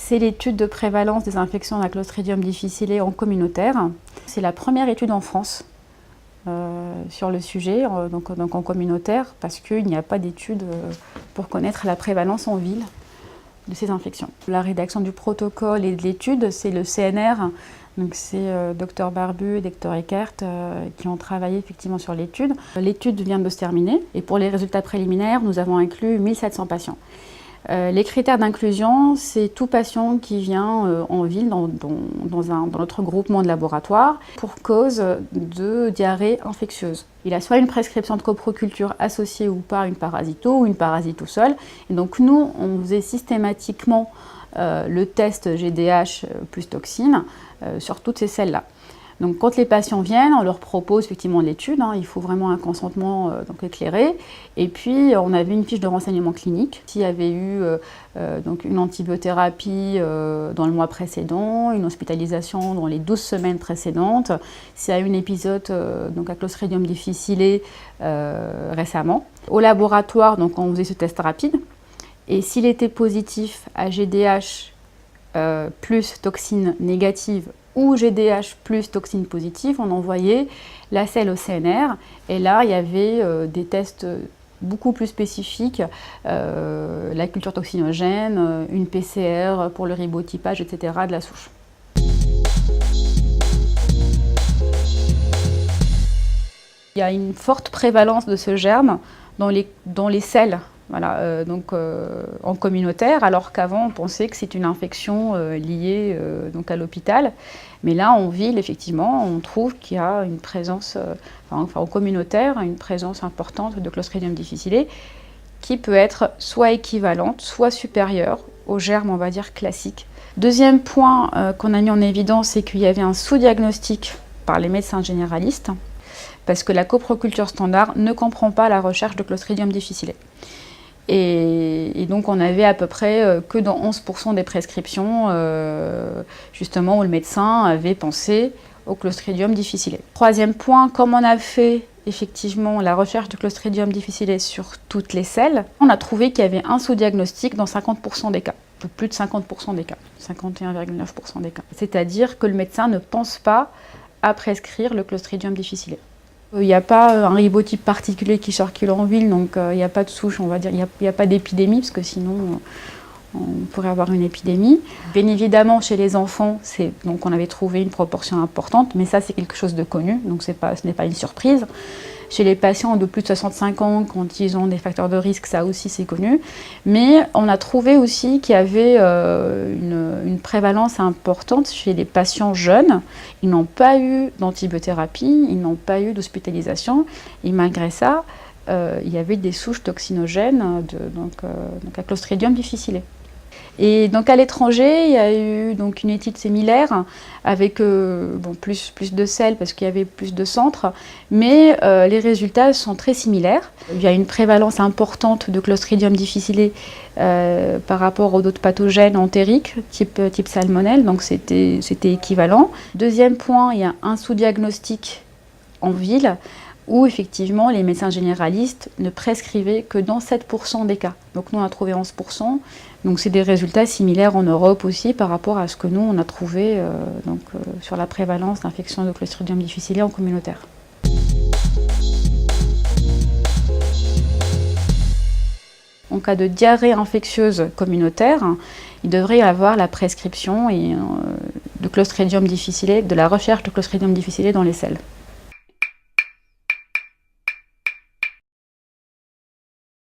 C'est l'étude de prévalence des infections à Clostridium difficile en communautaire. C'est la première étude en France sur le sujet, donc en communautaire, parce qu'il n'y a pas d'étude pour connaître la prévalence en ville de ces infections. La rédaction du protocole et de l'étude, c'est le CNR, donc c'est Dr Barbu et Dr Eckert qui ont travaillé effectivement sur l'étude. L'étude vient de se terminer et pour les résultats préliminaires, nous avons inclus 1700 patients. Les critères d'inclusion, c'est tout patient qui vient en ville, dans notre groupement de laboratoire, pour cause de diarrhée infectieuse. Il a soit une prescription de coproculture associée ou pas à une parasito, ou une parasito seule. Et donc nous, on faisait systématiquement le test GDH plus toxine sur toutes ces selles-là. Donc quand les patients viennent, on leur propose effectivement l'étude, il faut vraiment un consentement donc éclairé. Et puis on avait une fiche de renseignement clinique. S'il y avait eu donc une antibiothérapie dans le mois précédent, une hospitalisation dans les 12 semaines précédentes, s'il y a eu un épisode donc à Clostridium difficile récemment. Au laboratoire, donc on faisait ce test rapide. Et s'il était positif à GDH plus toxine négative ou GDH plus toxine positive, on envoyait la selle au CNR. Et là, il y avait des tests beaucoup plus spécifiques, la culture toxinogène, une PCR pour le ribotypage, etc. de la souche. Il y a une forte prévalence de ce germe dans les selles. Voilà, en communautaire, alors qu'avant on pensait que c'est une infection liée donc à l'hôpital. Mais là, en ville, effectivement, on trouve qu'il y a une présence, en communautaire, une présence importante de Clostridium difficile qui peut être soit équivalente, soit supérieure au germe, on va dire, classique. Deuxième point qu'on a mis en évidence, c'est qu'il y avait un sous-diagnostic par les médecins généralistes, parce que la coproculture standard ne comprend pas la recherche de Clostridium difficile. Et donc on avait à peu près que dans 11% des prescriptions, justement, où le médecin avait pensé au Clostridium difficile. Troisième point, comme on a fait effectivement la recherche de Clostridium difficile sur toutes les selles, on a trouvé qu'il y avait un sous-diagnostic dans 50% des cas, plus de 50% des cas, 51,9% des cas. C'est-à-dire que le médecin ne pense pas à prescrire le Clostridium difficile. Il n'y a pas un ribotype particulier qui circule en ville, donc il n'y a pas de souche, on va dire, il n'y a pas d'épidémie, parce que sinon on pourrait avoir une épidémie. Bien évidemment, chez les enfants, donc on avait trouvé une proportion importante, mais ça c'est quelque chose de connu, donc ce n'est pas une surprise. Chez les patients de plus de 65 ans, quand ils ont des facteurs de risque, ça aussi c'est connu. Mais on a trouvé aussi qu'il y avait une prévalence importante chez les patients jeunes. Ils n'ont pas eu d'antibiothérapie, ils n'ont pas eu d'hospitalisation. Et malgré ça, il y avait des souches toxinogènes à Clostridium difficile. Et donc à l'étranger, il y a eu donc une étude similaire avec plus de selles parce qu'il y avait plus de centres, mais les résultats sont très similaires. Il y a une prévalence importante de Clostridium difficile par rapport aux autres pathogènes entériques, type salmonelle, donc c'était équivalent. Deuxième point, il y a un sous-diagnostic en ville, où effectivement les médecins généralistes ne prescrivaient que dans 7% des cas. Donc nous on a trouvé 11%, donc c'est des résultats similaires en Europe aussi par rapport à ce que nous on a trouvé sur la prévalence d'infection de Clostridium difficile en communautaire. En cas de diarrhée infectieuse communautaire, il devrait y avoir la prescription de Clostridium difficile, de la recherche de Clostridium difficile dans les selles.